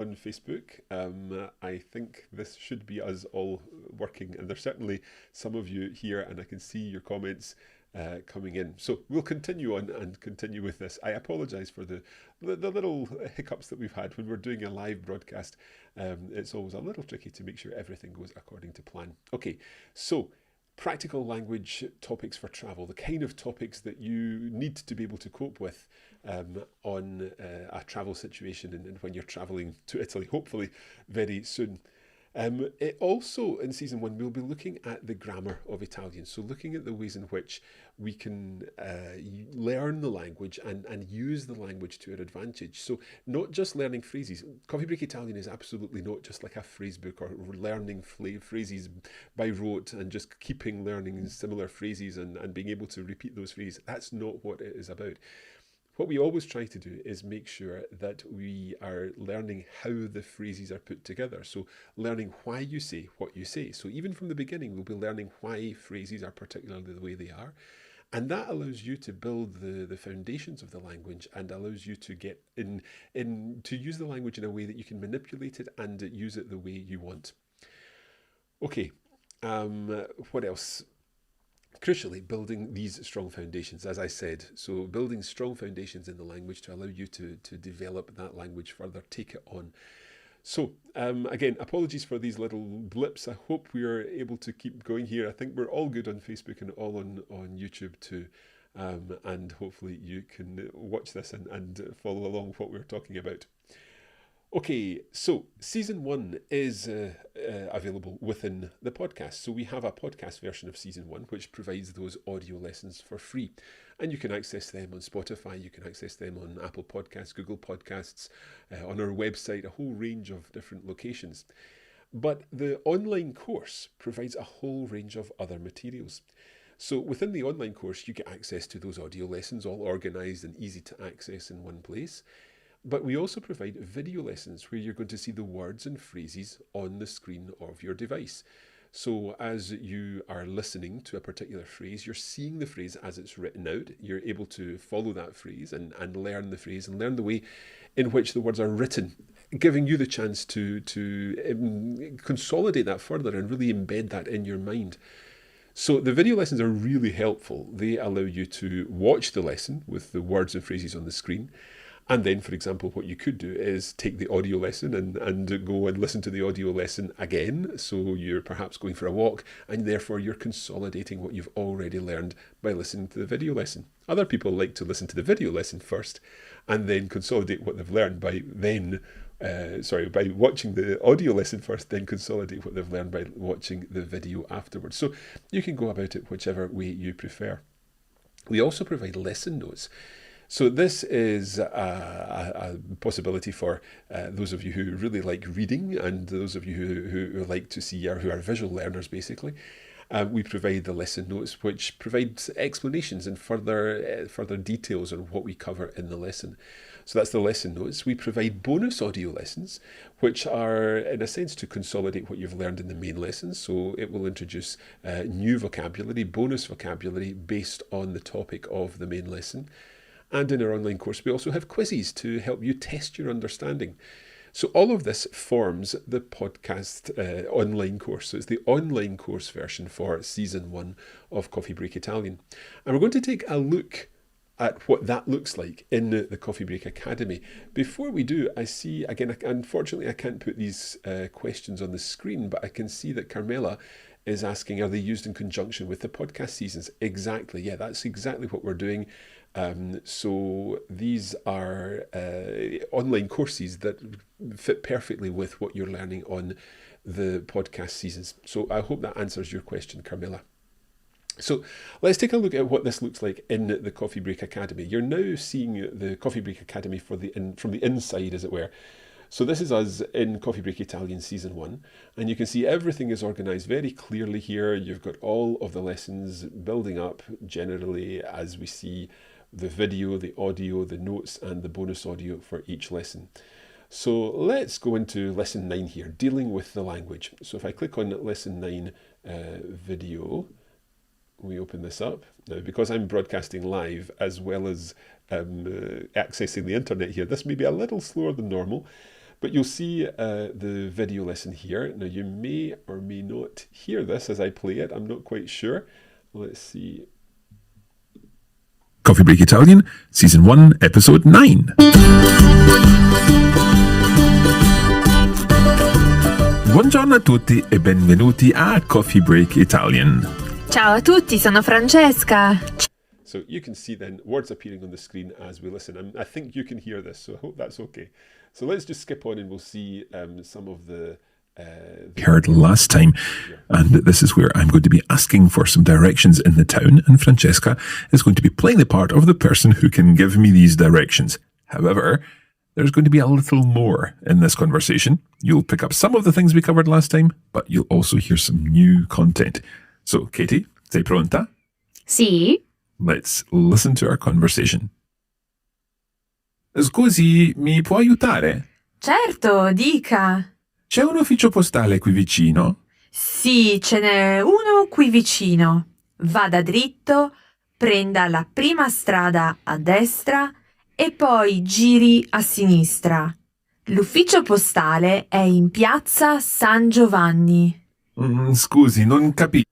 on Facebook. I think this should be us all working, and there's certainly some of you here, and I can see your comments coming in. So we'll continue on and continue with this. I apologise for the little hiccups that we've had when we're doing a live broadcast. It's always a little tricky to make sure everything goes according to plan. Okay, so practical language topics for travel, the kind of topics that you need to be able to cope with on a travel situation and when you're traveling to Italy, hopefully very soon. It also, in season one, we'll be looking at the grammar of Italian. So, looking at the ways in which we can learn the language and use the language to our advantage. So, not just learning phrases. Coffee Break Italian is absolutely not just like a phrase book or learning phrases by rote and just keeping learning similar phrases and being able to repeat those phrases. That's not what it is about. What we always try to do is make sure that we are learning how the phrases are put together. So learning why you say what you say. So even from the beginning, we'll be learning why phrases are particularly the way they are. And that allows you to build the foundations of the language and allows you to get to use the language in a way that you can manipulate it and use it the way you want. Okay, what else? Crucially, building these strong foundations, as I said. So building strong foundations in the language to allow you to develop that language further, take it on. So again, apologies for these little blips. I hope we are able to keep going here. I think we're all good on Facebook and all on YouTube too. And hopefully you can watch this and follow along what we're talking about. Okay, so season one is available within the podcast. So we have a podcast version of season one, which provides those audio lessons for free. And you can access them on Spotify, you can access them on Apple Podcasts, Google Podcasts, on our website, a whole range of different locations. But the online course provides a whole range of other materials. So within the online course, you get access to those audio lessons, all organised and easy to access in one place. But we also provide video lessons where you're going to see the words and phrases on the screen of your device. So as you are listening to a particular phrase, you're seeing the phrase as it's written out. You're able to follow that phrase and learn the phrase and learn the way in which the words are written, giving you the chance to consolidate that further and really embed that in your mind. So the video lessons are really helpful. They allow you to watch the lesson with the words and phrases on the screen. And then, for example, what you could do is take the audio lesson and go and listen to the audio lesson again. So you're perhaps going for a walk and therefore you're consolidating what you've already learned by listening to the video lesson. Other people like to listen to the video lesson first and then consolidate what they've learned by watching the audio lesson first, then consolidate what they've learned by watching the video afterwards. So you can go about it whichever way you prefer. We also provide lesson notes. So this is a possibility for those of you who really like reading and those of you who like to see or who are visual learners, basically. We provide the lesson notes, which provide explanations and further details on what we cover in the lesson. So that's the lesson notes. We provide bonus audio lessons, which are, in a sense, to consolidate what you've learned in the main lessons. So it will introduce new vocabulary, bonus vocabulary based on the topic of the main lesson. And in our online course, we also have quizzes to help you test your understanding. So all of this forms the podcast online course. So it's the online course version for season one of Coffee Break Italian. And we're going to take a look at what that looks like in the Coffee Break Academy. Before we do, I see, again, unfortunately I can't put these questions on the screen, but I can see that Carmela is asking, are they used in conjunction with the podcast seasons? Exactly, yeah, that's exactly what we're doing. So these are online courses that fit perfectly with what you're learning on the podcast seasons. So I hope that answers your question, Carmela. So let's take a look at what this looks like in the Coffee Break Academy. You're now seeing the Coffee Break Academy from the inside, as it were. So this is us in Coffee Break Italian season one, and you can see everything is organised very clearly here. You've got all of the lessons building up generally as we see the video, the audio, the notes, and the bonus audio for each lesson. So let's go into lesson 9 here, dealing with the language. So if I click on lesson 9 video, we open this up. Now, because I'm broadcasting live as well as accessing the internet here, this may be a little slower than normal, But you'll see the video lesson here. Now you may or may not hear this as I play it. I'm not quite sure. Let's see. Coffee Break Italian, Season 1, Episode 9. Buongiorno a tutti e benvenuti a Coffee Break Italian. Ciao a tutti, sono Francesca. So you can see then words appearing on the screen as we listen. And I think you can hear this, so I hope that's okay. So let's just skip on and we'll see some of the... heard last time, and this is where I'm going to be asking for some directions in the town, and Francesca is going to be playing the part of the person who can give me these directions. However, there's going to be a little more in this conversation. You'll pick up some of the things we covered last time, but you'll also hear some new content. So, Katie, sei pronta? Sì? Let's listen to our conversation. Scusi, mi può aiutare? Certo, dica. C'è un ufficio postale qui vicino? Sì, ce n'è uno qui vicino. Vada dritto, prenda la prima strada a destra e poi giri a sinistra. L'ufficio postale è in piazza San Giovanni. Scusi, non capisco.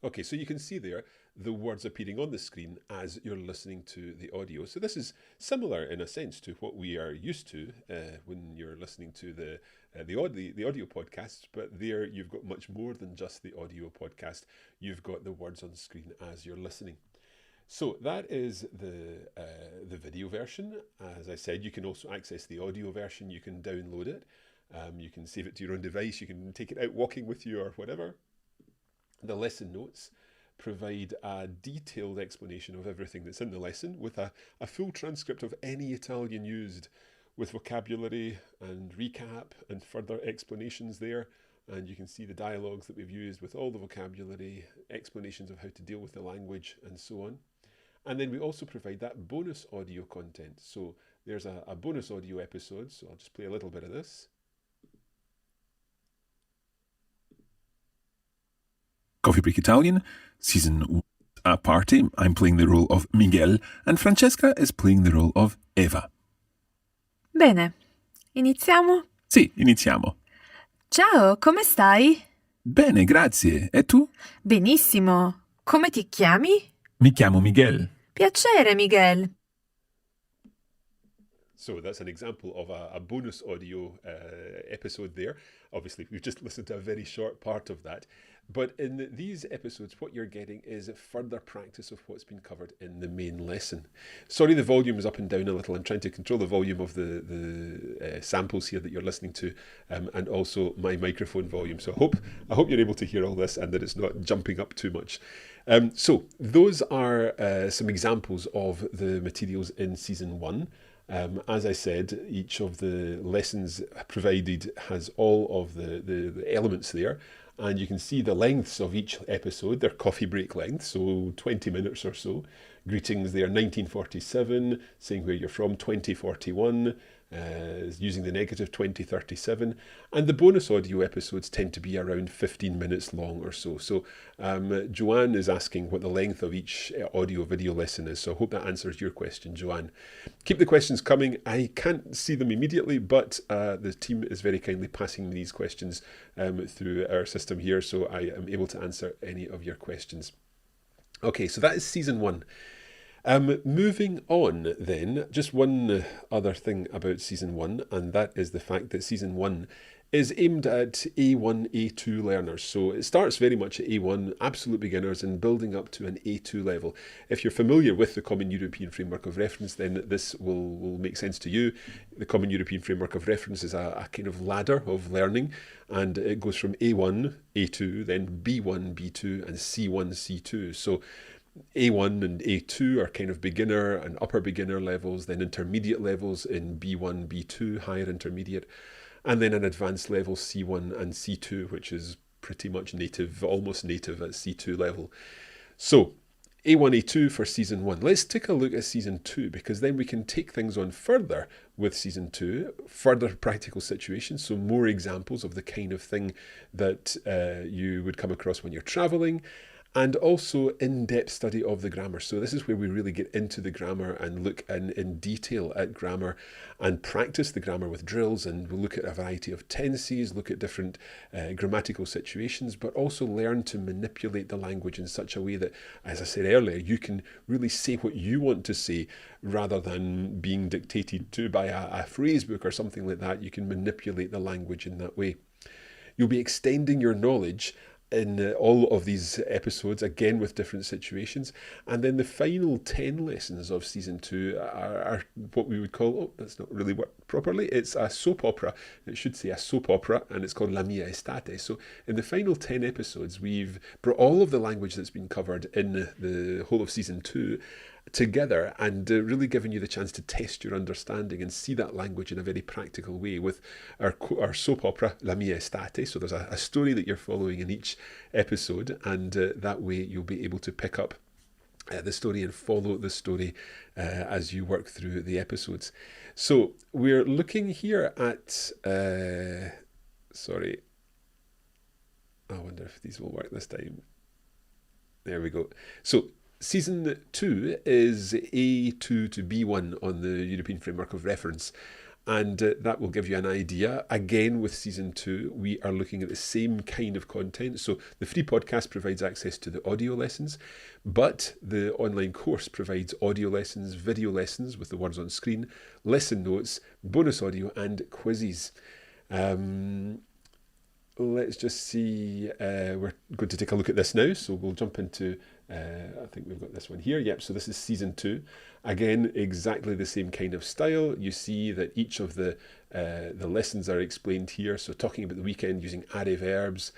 Okay, so you can see there the words appearing on the screen as you're listening to the audio. So this is similar in a sense to what we are used to when you're listening to the audio podcasts, but there you've got much more than just the audio podcast. You've got the words on screen as you're listening. So that is the video version. As I said, you can also access the audio version. You can download it. You can save it to your own device. You can take it out walking with you or whatever. The lesson notes provide a detailed explanation of everything that's in the lesson with a full transcript of any Italian used with vocabulary and recap and further explanations there. And you can see the dialogues that we've used with all the vocabulary, explanations of how to deal with the language and so on. And then we also provide that bonus audio content. So there's a bonus audio episode. So I'll just play a little bit of this. Coffee Break Italian, Season 1, a party. I'm playing the role of Miguel, and Francesca is playing the role of Eva. Bene, iniziamo? Sì, iniziamo. Ciao, come stai? Bene, grazie. E tu? Benissimo. Come ti chiami? Mi chiamo Miguel. Piacere, Miguel. So that's an example of a bonus audio episode there. Obviously, we've just listened to a very short part of that. But in these episodes, what you're getting is further practice of what's been covered in the main lesson. Sorry, the volume is up and down a little. I'm trying to control the volume of the samples here that you're listening to, and also my microphone volume. So I hope you're able to hear all this and that it's not jumping up too much. So those are some examples of the materials in Season 1. As I said, each of the lessons provided has all of the elements there. And you can see the lengths of each episode. They're coffee break lengths, so 20 minutes or so. Greetings there, 1947, saying where you're from, 2041, using the negative 2037. And the bonus audio episodes tend to be around 15 minutes long or so. So Joanne is asking what the length of each audio video lesson is. So I hope that answers your question, Joanne. Keep the questions coming. I can't see them immediately, but the team is very kindly passing me these questions through our system here, so I am able to answer any of your questions. Okay, so that is Season 1. Moving on then, just one other thing about Season 1, and that is the fact that Season 1 is aimed at A1, A2 learners. So it starts very much at A1, absolute beginners, and building up to an A2 level. If you're familiar with the Common European Framework of Reference, then this will make sense to you. The Common European Framework of Reference is a kind of ladder of learning, and it goes from A1, A2, then B1, B2, and C1, C2. So A1 and A2 are kind of beginner and upper beginner levels, then intermediate levels in B1, B2, higher intermediate, and then an advanced level C1 and C2, which is pretty much native, almost native at C2 level. So A1, A2 for Season 1. Let's take a look at Season 2, because then we can take things on further with Season 2, further practical situations, so more examples of the kind of thing that you would come across when you're travelling. and also in-depth study of the grammar. So this is where we really get into the grammar and look in detail at grammar and practice the grammar with drills, and we'll look at a variety of tenses, look at different grammatical situations, but also learn to manipulate the language in such a way that, as I said earlier, you can really say what you want to say rather than being dictated to by a phrase book or something like that. You can manipulate the language in that way. You'll be extending your knowledge in all of these episodes, again with different situations. And then the final 10 lessons of season 2 are what we would call, that's not really worked properly, it's a soap opera. It should say a soap opera, and it's called La Mia Estate. So in the final 10 episodes, we've brought all of the language that's been covered in the whole of season 2 together, and really giving you the chance to test your understanding and see that language in a very practical way with our soap opera, La Mia Estate. So there's a story that you're following in each episode, and that way you'll be able to pick up the story and follow the story as you work through the episodes. So we're looking here at, sorry, I wonder if these will work this time. There we go. So Season 2 is A2 to B1 on the European Framework of Reference, and that will give you an idea. Again, with Season 2, we are looking at the same kind of content. So the free podcast provides access to the audio lessons, but the online course provides audio lessons, video lessons with the words on screen, lesson notes, bonus audio, and quizzes. Let's just see, we're going to take a look at this now, so we'll jump into, I think we've got this one here. Yep, so this is season 2. Again, exactly the same kind of style. You see that each of the lessons are explained here. So talking about the weekend using are verbs.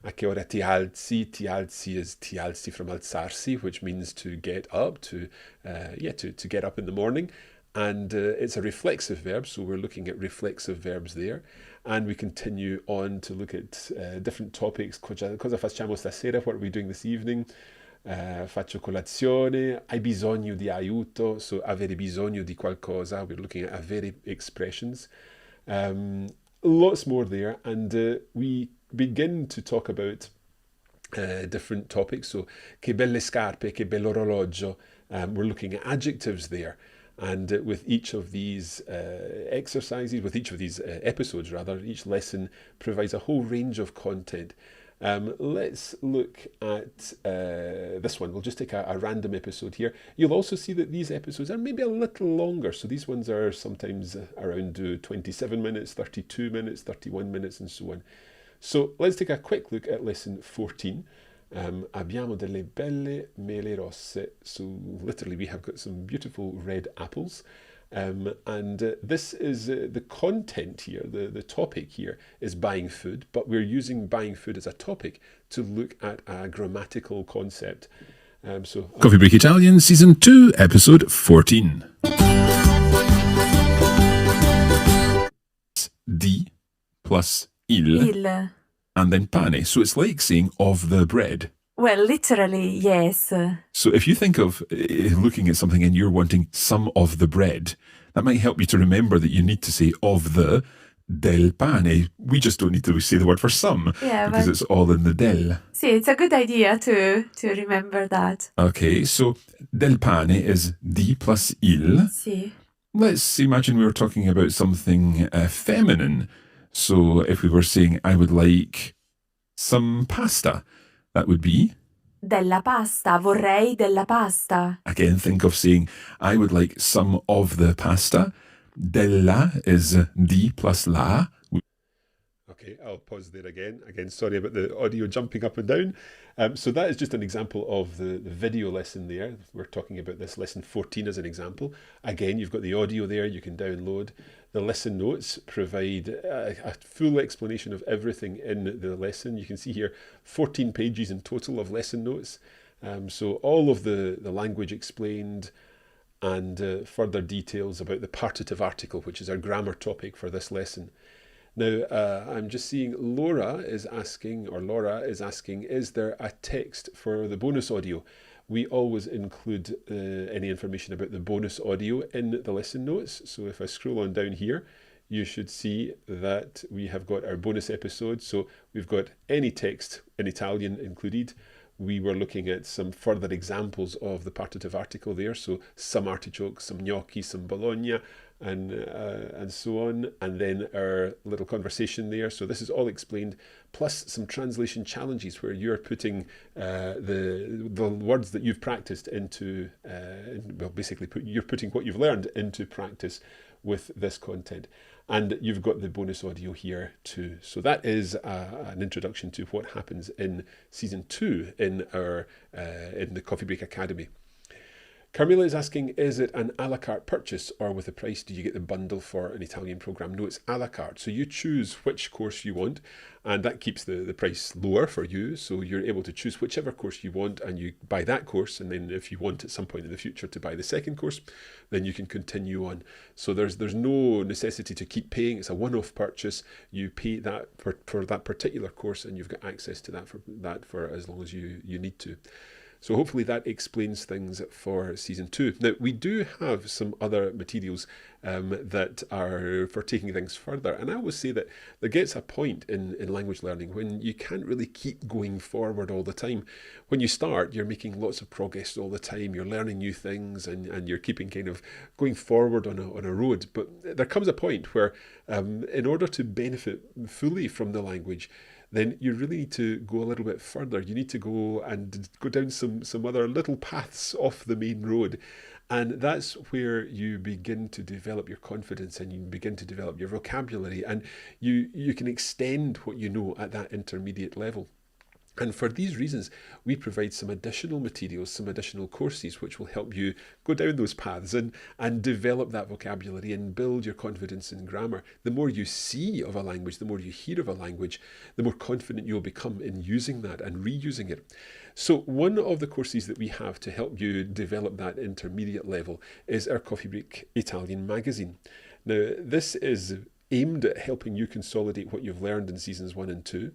A che ora ti alzi? Ti alzi is ti alzi from alzarsi, which means to get up, to get up in the morning. And it's a reflexive verb, so we're looking at reflexive verbs there. And we continue on to look at different topics. Cosa facciamo stasera? What are we doing this evening? Faccio colazione. Hai bisogno di aiuto? So avere bisogno di qualcosa. We're looking at avere expressions. Lots more there. And we begin to talk about different topics. So che belle scarpe, che bell'orologio. We're looking at adjectives there. And with each of these exercises, with each of these episodes rather, each lesson provides a whole range of content. Let's look at this one. We'll just take a random episode here. You'll also see that these episodes are maybe a little longer. So these ones are sometimes around 27 minutes, 32 minutes, 31 minutes, and so on. So let's take a quick look at lesson 14. Abbiamo delle belle mele rosse. So literally we have got some beautiful red apples. And this is the content here, the topic here is buying food, but we're using buying food as a topic to look at a grammatical concept. Coffee Break Italian, Season 2, Episode 14. Di plus il. And then pane. So it's like saying of the bread. Well, literally, yes. So if you think of looking at something and you're wanting some of the bread, that might help you to remember that you need to say of the del pane. We just don't need to say the word for some because it's all in the del. See, it's a good idea to remember that. Okay, so del pane is di plus il. Sì. Let's imagine we were talking about something feminine. So if we were saying, I would like some pasta, that would be? Della pasta, vorrei della pasta. Again, think of saying, I would like some of the pasta. Della is di plus la. Okay, I'll pause there again. Again, sorry about the audio jumping up and down. So that is just an example of the video lesson there. We're talking about this lesson 14 as an example. Again, you've got the audio there you can download. The lesson notes provide a full explanation of everything in the lesson. You can see here 14 pages in total of lesson notes. So all of the language explained and further details about the partitive article, which is our grammar topic for this lesson. Now, I'm just seeing Laura is asking, is there a text for the bonus audio? We always include any information about the bonus audio in the lesson notes. So if I scroll on down here, you should see that we have got our bonus episode. So we've got any text in Italian included. we were looking at some further examples of the partitive article there. So some artichokes, some gnocchi, some bologna, and so on, and then our little conversation there. So this is all explained, plus some translation challenges where you're putting the words that you've practiced into, well, basically you're putting what you've learned into practice with this content. And you've got the bonus audio here too. So that is an introduction to what happens in season 2 in the Coffee Break Academy. Carmela is asking, is it an a la carte purchase, or with the price do you get the bundle for an Italian program? No, it's a la carte. So you choose which course you want, and that keeps the price lower for you. So you're able to choose whichever course you want, and you buy that course. And then if you want at some point in the future to buy the second course, then you can continue on. So there's no necessity to keep paying. It's a one-off purchase. You pay that for that particular course, and you've got access to that for as long as you need to. So hopefully that explains things for season 2. Now, we do have some other materials that are for taking things further. And I always say that there gets a point in language learning when you can't really keep going forward all the time. When you start, you're making lots of progress all the time. You're learning new things and you're keeping kind of going forward on a road. But there comes a point where in order to benefit fully from the language, then you really need to go a little bit further. You need to go down some other little paths off the main road. And that's where you begin to develop your confidence and you begin to develop your vocabulary, and you can extend what you know at that intermediate level. And for these reasons, we provide some additional materials, some additional courses, which will help you go down those paths and develop that vocabulary and build your confidence in grammar. The more you see of a language, the more you hear of a language, the more confident you'll become in using that and reusing it. So one of the courses that we have to help you develop that intermediate level is our Coffee Break Italian magazine. Now, this is aimed at helping you consolidate what you've learned in seasons 1 and 2.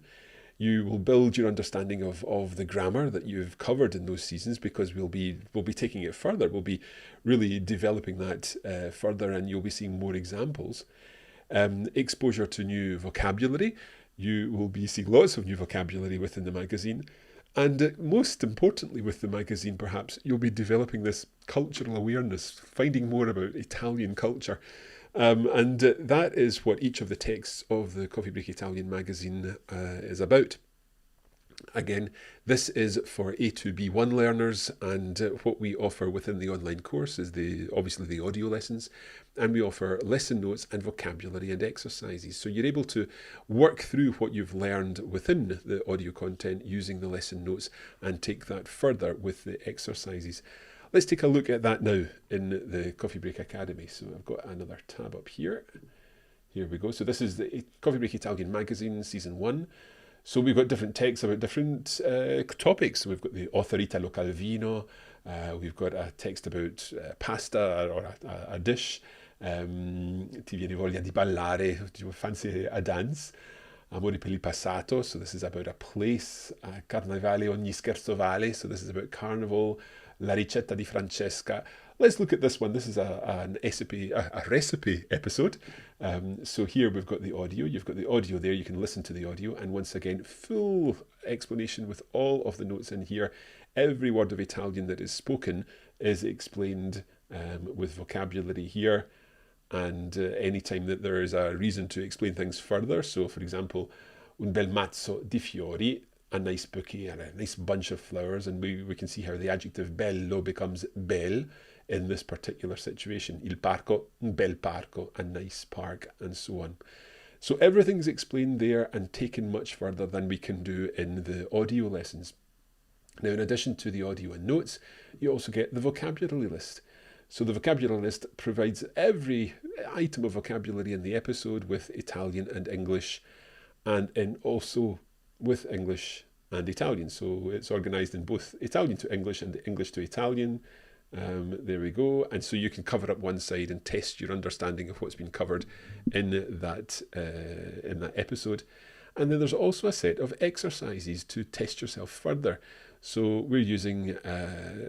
You will build your understanding of the grammar that you've covered in those seasons, because we'll be taking it further. We'll be really developing that further, and you'll be seeing more examples. Exposure to new vocabulary. You will be seeing lots of new vocabulary within the magazine. And most importantly with the magazine, perhaps, you'll be developing this cultural awareness, finding more about Italian culture. And that is what each of the texts of the Coffee Break Italian magazine is about. Again, this is for A2B1 learners, and what we offer within the online course is obviously the audio lessons, and we offer lesson notes and vocabulary and exercises. So you're able to work through what you've learned within the audio content using the lesson notes and take that further with the exercises. Let's take a look at that now in the Coffee Break Academy. So I've got another tab up here. Here we go. So this is the Coffee Break Italian magazine, season 1. So we've got different texts about different topics. So we've got the author Italo Calvino. We've got a text about pasta or a dish. Ti viene voglia di ballare, do you fancy a dance? Amore per il passato, so this is about a place. Carnevale ogni scherzo vale, so this is about carnival. La ricetta di Francesca. Let's look at this one. This is a recipe episode. So here we've got the audio. You've got the audio there. You can listen to the audio. And once again, full explanation with all of the notes in here. Every word of Italian that is spoken is explained with vocabulary here. And anytime that there is a reason to explain things further. So, for example, un bel mazzo di fiori, a nice bouquet and a nice bunch of flowers, and we can see how the adjective bello becomes bel in this particular situation. Il parco, un bel parco, a nice park, and so on. So everything's explained there and taken much further than we can do in the audio lessons. Now, in addition to the audio and notes, you also get the vocabulary list. So the vocabulary list provides every item of vocabulary in the episode with Italian and English, and also with English and Italian. So it's organised in both Italian to English and English to Italian. There we go. And so you can cover up one side and test your understanding of what's been covered in that episode. And then there's also a set of exercises to test yourself further. So we're using,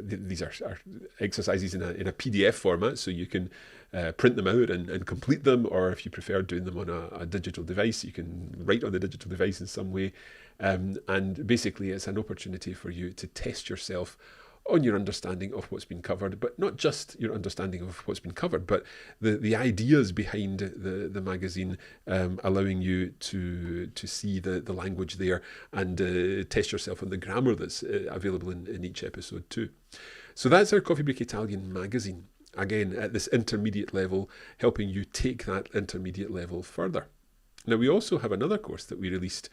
these are exercises in a PDF format, so you can print them out and complete them, or if you prefer doing them on a digital device, you can write on the digital device in some way. And basically it's an opportunity for you to test yourself on your understanding of what's been covered, but not just your understanding of what's been covered, but the ideas behind the magazine, allowing you to see the language there and test yourself on the grammar that's available in each episode too. So that's our Coffee Break Italian magazine. Again, at this intermediate level, helping you take that intermediate level further. Now, we also have another course that we released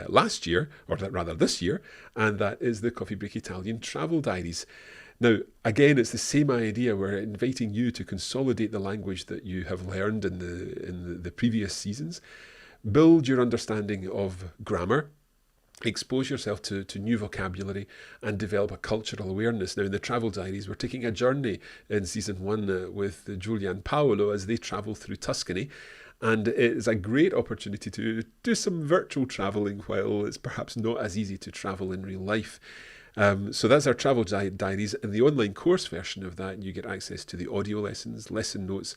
last year, or rather this year, and that is the Coffee Break Italian Travel Diaries. Now, again, it's the same idea. We're inviting you to consolidate the language that you have learned in the previous seasons, build your understanding of grammar, expose yourself to new vocabulary, and develop a cultural awareness. Now, in the Travel Diaries, we're taking a journey in season 1 with Giulia and Paolo as they travel through Tuscany. And it is a great opportunity to do some virtual travelling while it's perhaps not as easy to travel in real life. So that's our Travel Diaries. In the online course version of that, you get access to the audio lessons, lesson notes,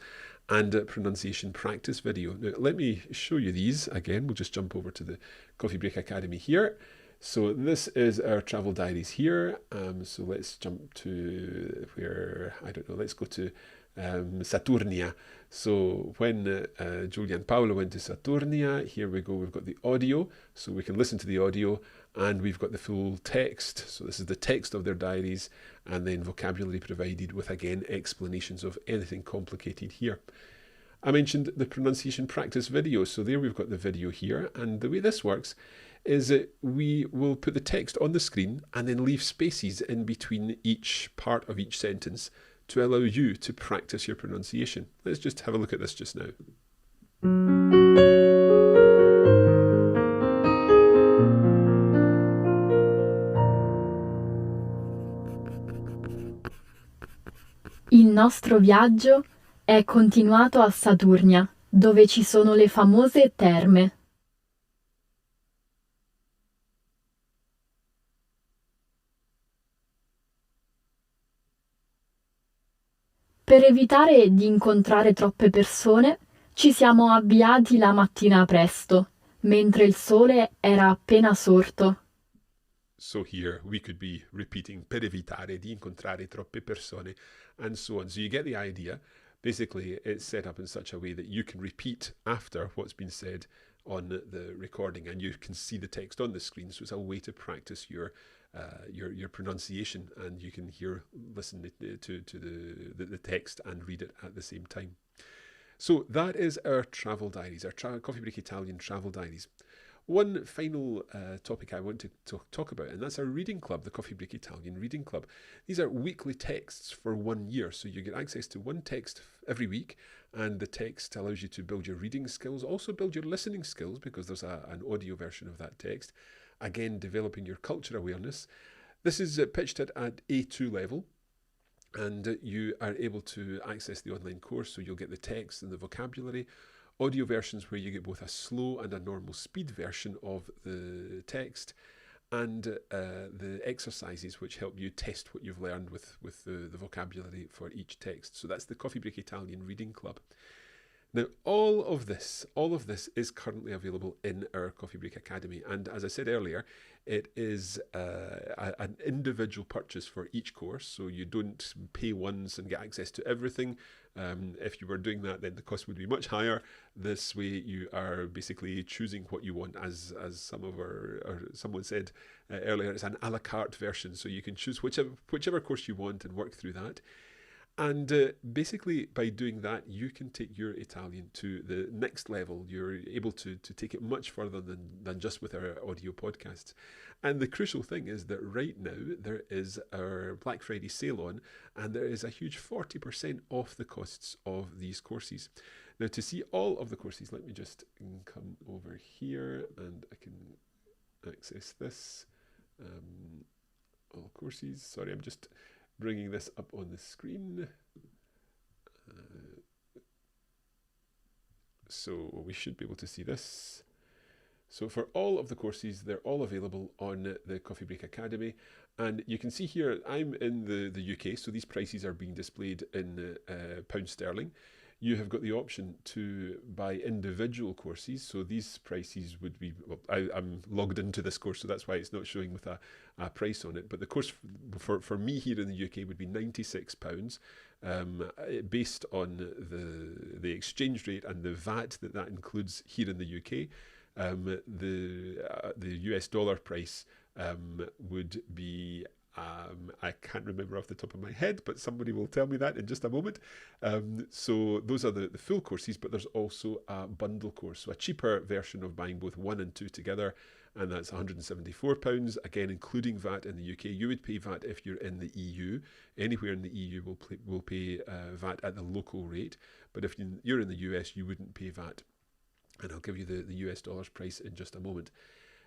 and pronunciation practice video. Now, let me show you these again. We'll just jump over to the Coffee Break Academy here. So this is our Travel Diaries here. So let's jump to where, I don't know, let's go to Saturnia. So when Giulia and Paolo went to Saturnia, here we go, we've got the audio, so we can listen to the audio, and we've got the full text. So this is the text of their diaries, and then vocabulary provided with, again, explanations of anything complicated here. I mentioned the pronunciation practice video, so there we've got the video here, and the way this works is that we will put the text on the screen and then leave spaces in between each part of each sentence to allow you to practice your pronunciation. Let's just have a look at this just now. Il nostro viaggio è continuato a Saturnia, dove ci sono le famose terme. Per evitare di incontrare troppe persone, ci siamo avviati la mattina presto, mentre il sole era appena sorto. So here we could be repeating per evitare di incontrare troppe persone, and so on. So you get the idea. Basically, it's set up in such a way that you can repeat after what's been said on the recording, and you can see the text on the screen. So it's a way to practice your pronunciation, and you can listen to the text and read it at the same time. So that is our Travel Diaries, our Coffee Break Italian Travel Diaries. One final topic I want to talk about, and that's our reading club, the Coffee Break Italian Reading Club. These are weekly texts for 1 year, so you get access to one text every week, and the text allows you to build your reading skills, also build your listening skills, because there's an audio version of that text. Again, developing your culture awareness. This is pitched at A2 level, and you are able to access the online course, so you'll get the text and the vocabulary, audio versions where you get both a slow and a normal speed version of the text, and the exercises which help you test what you've learned with the vocabulary for each text. So that's the Coffee Break Italian Reading Club. Now, all of this is currently available in our Coffee Break Academy. And as I said earlier, it is an individual purchase for each course. So you don't pay once and get access to everything. If you were doing that, then the cost would be much higher. This way, you are basically choosing what you want. As someone said earlier, it's an a la carte version. So you can choose whichever course you want and work through that. And basically, by doing that, you can take your Italian to the next level. You're able to take it much further than just with our audio podcasts. And the crucial thing is that right now, there is our Black Friday sale on, and there is a huge 40% off the costs of these courses. Now, to see all of the courses, let me just come over here, and I can access this. All courses. Sorry, I'm just bringing this up on the screen. So we should be able to see this. So for all of the courses, they're all available on the Coffee Break Academy. And you can see here, I'm in the UK, so these prices are being displayed in pound sterling. You have got the option to buy individual courses. So these prices would be, well, I'm logged into this course, so that's why it's not showing with a price on it. But the course for me here in the UK would be £96, based on the exchange rate and the VAT that includes here in the UK. The US dollar price would be, I can't remember off the top of my head, but somebody will tell me that in just a moment. So those are the full courses, but there's also a bundle course, so a cheaper version of buying both 1 and 2 together, and that's £174, again including VAT in the UK. You would pay VAT if you're in the EU. Anywhere in the EU will pay VAT at the local rate, but if you're in the US, you wouldn't pay VAT. And I'll give you the US dollars price in just a moment.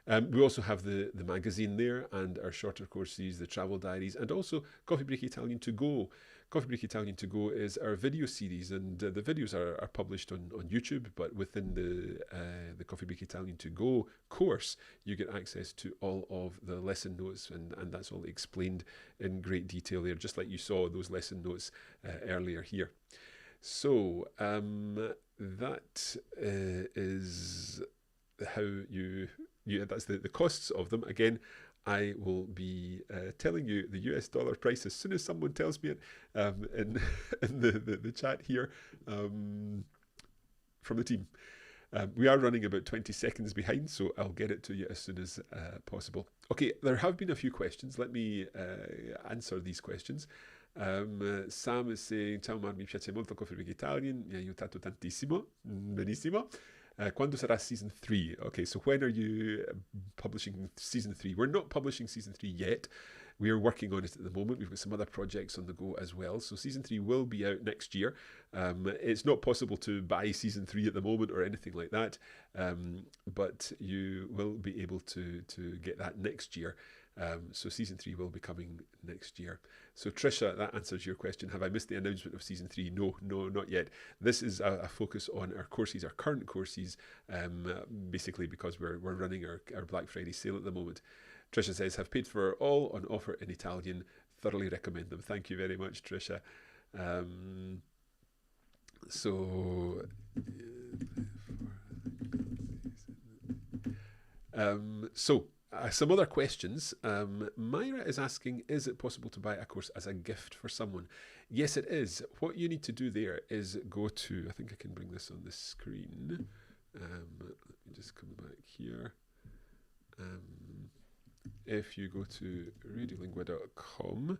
We also have the magazine there, and our shorter courses, the travel diaries, and also Coffee Break Italian to Go. Coffee Break Italian to Go is our video series, and the videos are published on YouTube, but within the Coffee Break Italian to Go course, you get access to all of the lesson notes, and that's all explained in great detail there, just like you saw those lesson notes earlier here. So that is how that's the costs of them. Again, I will be telling you the US dollar price as soon as someone tells me it in the chat here from the team. We are running about 20 seconds behind, so I'll get it to you as soon as possible. Okay, there have been a few questions. Let me answer these questions. Sam is saying, ciao Mar, mi piace molto Coffee Break Italian, mi ha aiutato tantissimo, benissimo. Quando sarà season 3? Okay, so when are you publishing season 3? We're not publishing season 3 yet. We are working on it at the moment. We've got some other projects on the go as well. So season 3 will be out next year. It's not possible to buy season 3 at the moment or anything like that, but you will be able to get that next year. So season 3 will be coming next year. So Trisha, that answers your question. Have I missed the announcement of season 3? No, not yet. This is a focus on our courses, our current courses, basically because we're running our Black Friday sale at the moment. Trisha says, have paid for all on offer in Italian. Thoroughly recommend them. Thank you very much, Trisha. Some other questions. Myra is asking, is it possible to buy a course as a gift for someone? Yes, it is. What you need to do there is go to, I think I can bring this on the screen. Let me just come back here. If you go to radiolingua.com,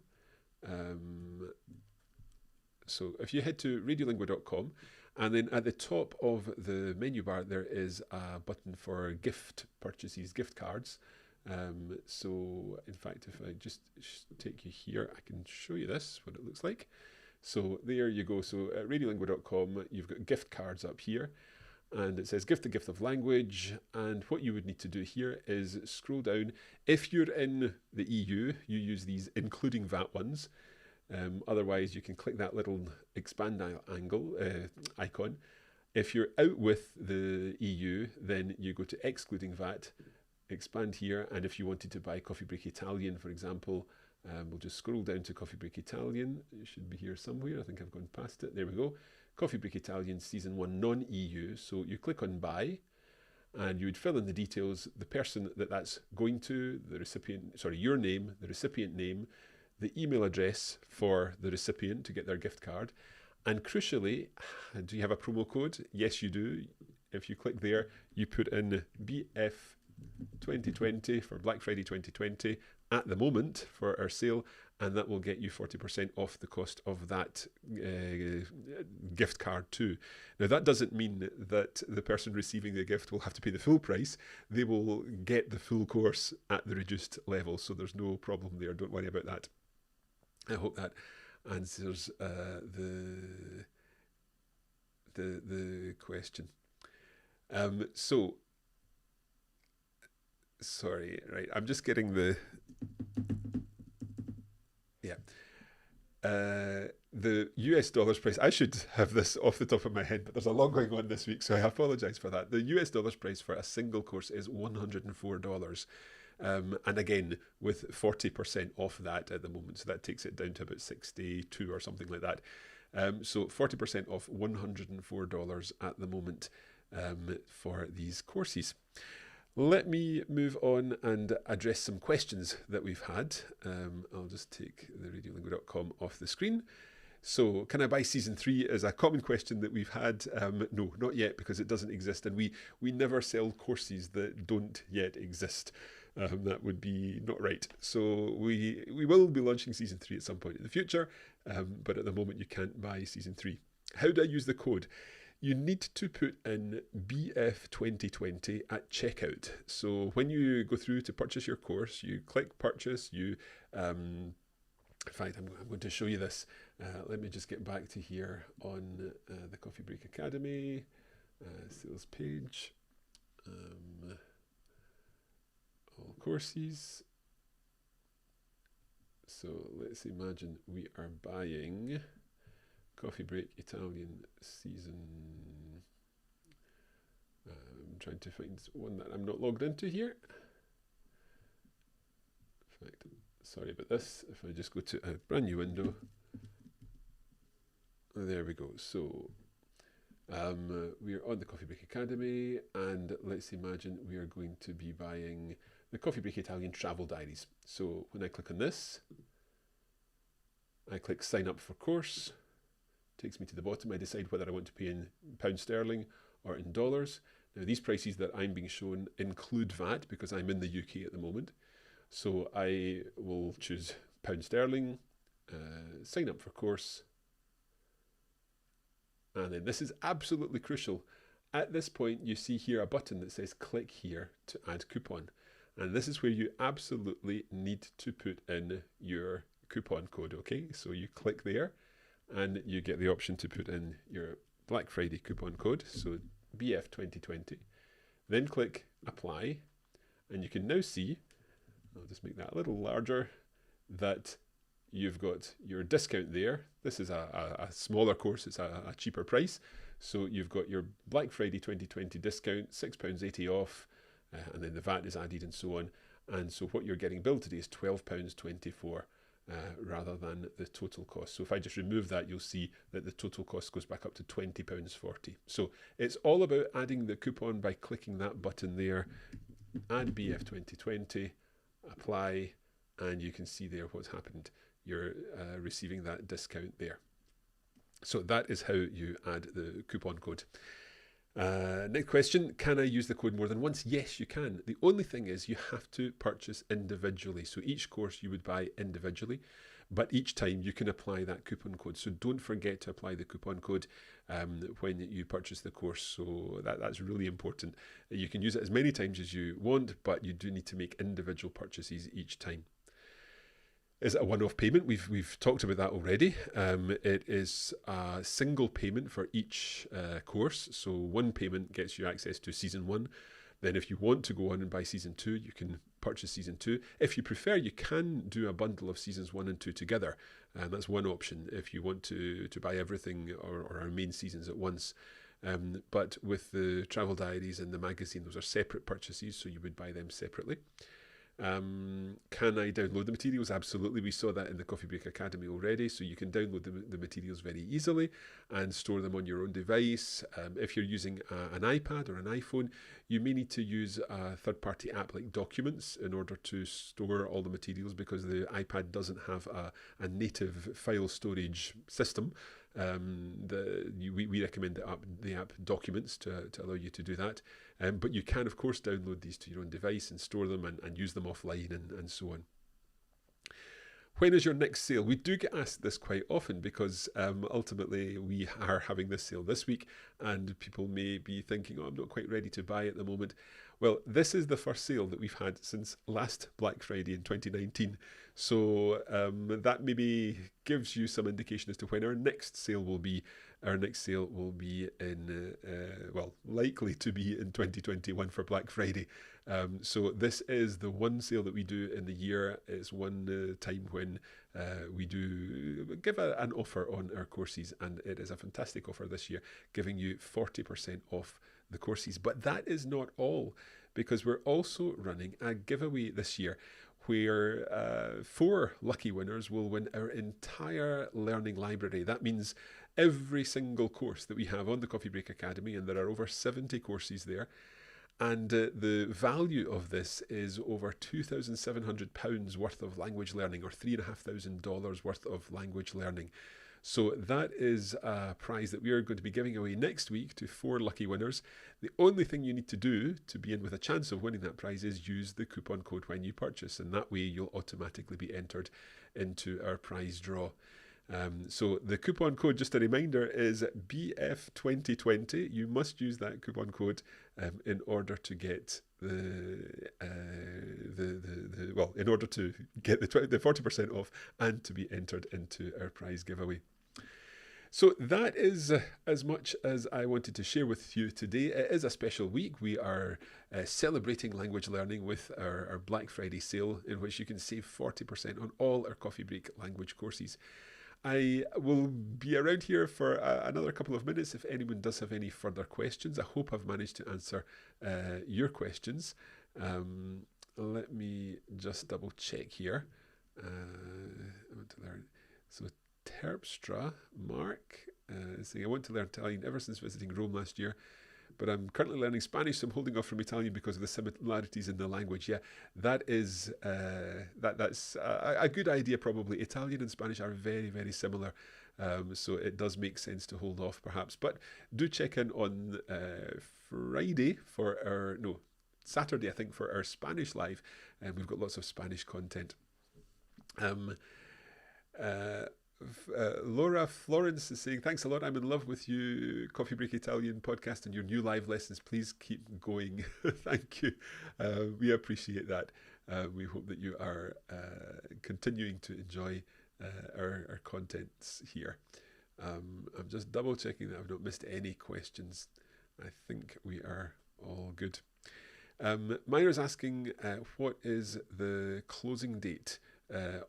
so if you head to radiolingua.com, and then at the top of the menu bar, there is a button for gift purchases, gift cards. So in fact, if I just take you here, I can show you this, what it looks like. So there you go. So at radiolingua.com, you've got gift cards up here, and it says gift the gift of language. And what you would need to do here is scroll down. If you're in the EU, you use these including VAT ones. Otherwise, you can click that little expand icon. If you're out with the EU, then you go to excluding VAT, expand here, and if you wanted to buy Coffee Break Italian, for example, we'll just scroll down to Coffee Break Italian. It should be here somewhere. I think I've gone past it. There we go. Coffee Break Italian Season 1 non-EU. So you click on buy, and you would fill in the details, the person that's going to, the recipient, sorry, your name, the recipient name, the email address for the recipient to get their gift card. And crucially, do you have a promo code? Yes, you do. If you click there, you put in BF 2020 for Black Friday 2020 at the moment for our sale, and that will get you 40% off the cost of that gift card too. Now that doesn't mean that the person receiving the gift will have to pay the full price. They will get the full course at the reduced level, so there's no problem there. Don't worry about that. I hope that answers the question. Sorry, right, I'm just getting the US dollars price, I should have this off the top of my head, but there's a lot going on this week, so I apologize for that. The US dollars price for a single course is $104. And again, with 40% off that at the moment, so that takes it down to about 62 or something like that. So 40% off $104 at the moment for these courses. Let me move on and address some questions that we've had. I'll just take the radiolingo.com off the screen. So, can I buy season 3 is a common question that we've had. No, not yet, because it doesn't exist, and we never sell courses that don't yet exist. That would be not right. So we will be launching season 3 at some point in the future, but at the moment you can't buy season 3. How do I use the code? You need to put in BF2020 at checkout. So when you go through to purchase your course, you click purchase, in fact, I'm going to show you this. Let me just get back to here on the Coffee Break Academy sales page. All courses. So let's imagine we are buying Coffee Break Italian season. I'm trying to find one that I'm not logged into here. In fact, sorry about this. If I just go to a brand new window. There we go. So we are on the Coffee Break Academy, and let's imagine we are going to be buying the Coffee Break Italian Travel Diaries. So when I click on this, I click sign up for course. Takes me to the bottom. I decide whether I want to pay in pound sterling or in dollars. Now these prices that I'm being shown include VAT because I'm in the UK at the moment. So I will choose pound sterling, sign up for course. And then this is absolutely crucial. At this point, you see here a button that says click here to add coupon. And this is where you absolutely need to put in your coupon code, okay? So you click there and you get the option to put in your Black Friday coupon code, so BF2020. Then click apply, and you can now see, I'll just make that a little larger, that you've got your discount there. This is a smaller course, it's a cheaper price. So you've got your Black Friday 2020 discount, £6.80 off, and then the VAT is added and so on. And so what you're getting billed today is £12.24 rather than the total cost. So if I just remove that, you'll see that the total cost goes back up to £20.40. So it's all about adding the coupon by clicking that button there, add BF 2020, apply, and you can see there what's happened. You're receiving that discount there. So that is how you add the coupon code. Next question, can I use the code more than once? Yes, you can. The only thing is you have to purchase individually. So each course you would buy individually, but each time you can apply that coupon code. So don't forget to apply the coupon code when you purchase the course. So that's really important. You can use it as many times as you want, but you do need to make individual purchases each time. Is it a one-off payment? We've talked about that already. It is a single payment for each course. So one payment gets you access to season 1. Then if you want to go on and buy season 2, you can purchase season 2. If you prefer, you can do a bundle of seasons 1 and 2 together. That's one option if you want to buy everything or our main seasons at once. But with the travel diaries and the magazine, those are separate purchases, so you would buy them separately. Can I download the materials? Absolutely. We saw that in the Coffee Break Academy already. So you can download the materials very easily and store them on your own device. If you're using an iPad or an iPhone, you may need to use a third-party app like Documents in order to store all the materials, because the iPad doesn't have a native file storage system. We recommend the app Documents to allow you to do that. But you can, of course, download these to your own device and store them and use them offline and so on. When is your next sale? We do get asked this quite often because ultimately we are having this sale this week and people may be thinking, oh, I'm not quite ready to buy at the moment. Well, this is the first sale that we've had since last Black Friday in 2019. So that maybe gives you some indication as to when our next sale will be. our next sale will be in, likely to be in 2021 for Black Friday. So this is the one sale that we do in the year. It's one time when we do give an offer on our courses, and it is a fantastic offer this year, giving you 40% off the courses. But that is not all, because we're also running a giveaway this year where 4 lucky winners will win our entire learning library. That means every single course that we have on the Coffee Break Academy, and there are over 70 courses there. And the value of this is over £2,700 worth of language learning, or $3,500 worth of language learning. So that is a prize that we are going to be giving away next week to 4 lucky winners. The only thing you need to do to be in with a chance of winning that prize is use the coupon code when you purchase, and that way you'll automatically be entered into our prize draw. So the coupon code, just a reminder, is BF2020. You must use that coupon code in order to get in order to get the 40% off and to be entered into our prize giveaway. So that is as much as I wanted to share with you today. It is a special week. We are celebrating language learning with our Black Friday sale, in which you can save 40% on all our Coffee Break language courses. I will be around here for another couple of minutes if anyone does have any further questions. I hope I've managed to answer your questions. Let me just double check here. I want to learn. So Terpstra, Mark, is saying, I want to learn Italian ever since visiting Rome last year, but I'm currently learning Spanish, so I'm holding off from Italian because of the similarities in the language. Yeah, that is that's a good idea probably. Italian and Spanish are very, very similar, so it does make sense to hold off perhaps. But do check in on Saturday, I think, for our Spanish Live, and we've got lots of Spanish content. Laura Florence is saying, thanks a lot. I'm in love with you, Coffee Break Italian podcast, and your new live lessons. Please keep going. Thank you. We appreciate that. We hope that you are continuing to enjoy our contents here. I'm just double checking that I've not missed any questions. I think we are all good. Myra's asking, what is the closing date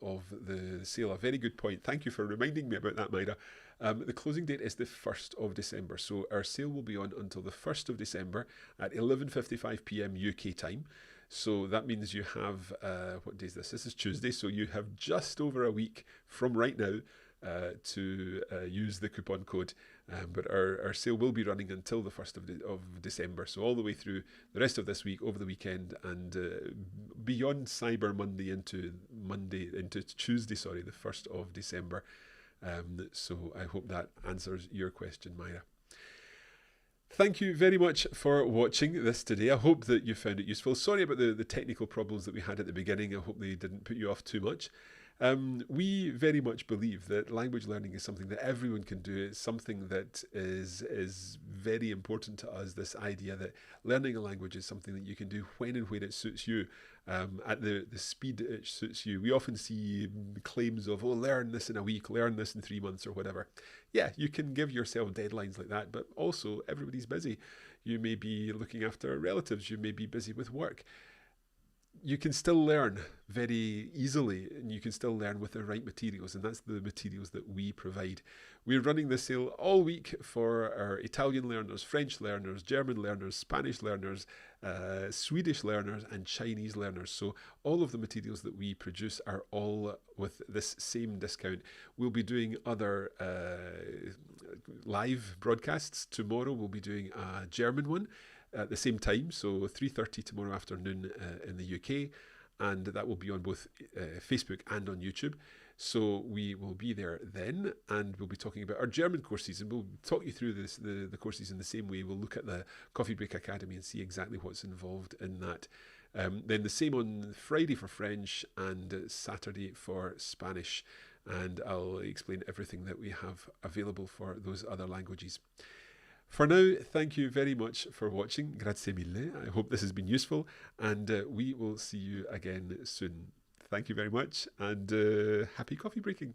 of the sale? A very good point. Thank you for reminding me about that, Myra. The closing date is the 1st of December. So our sale will be on until the 1st of December at 11:55 p.m. UK time. So that means you have, what day is this? This is Tuesday. So you have just over a week from right now to use the coupon code. But our sale will be running until the 1st of December. So all the way through the rest of this week, over the weekend, and beyond Cyber Monday into Tuesday, the 1st of December. So I hope that answers your question, Myra. Thank you very much for watching this today. I hope that you found it useful. Sorry about the technical problems that we had at the beginning. I hope they didn't put you off too much. We very much believe that language learning is something that everyone can do. It's something that is very important to us, this idea that learning a language is something that you can do when and where it suits you, at the speed it suits you. We often see claims of, learn this in a week, learn this in 3 months or whatever. Yeah, you can give yourself deadlines like that, but also everybody's busy. You may be looking after relatives, you may be busy with work. You can still learn very easily, and you can still learn with the right materials, and that's the materials that we provide. We're running this sale all week for our Italian learners, French learners, German learners, Spanish learners, Swedish learners, and Chinese learners. So all of the materials that we produce are all with this same discount. We'll be doing other live broadcasts. Tomorrow we'll be doing a German one at the same time, so 3:30 tomorrow afternoon in the UK, and that will be on both Facebook and on YouTube. So we will be there then, and we'll be talking about our German courses, and we'll talk you through the courses in the same way. We'll look at the Coffee Break Academy and see exactly what's involved in that. Then the same on Friday for French and Saturday for Spanish, and I'll explain everything that we have available for those other languages. For now, thank you very much for watching. Grazie mille. I hope this has been useful, and we will see you again soon. Thank you very much, and happy coffee breaking.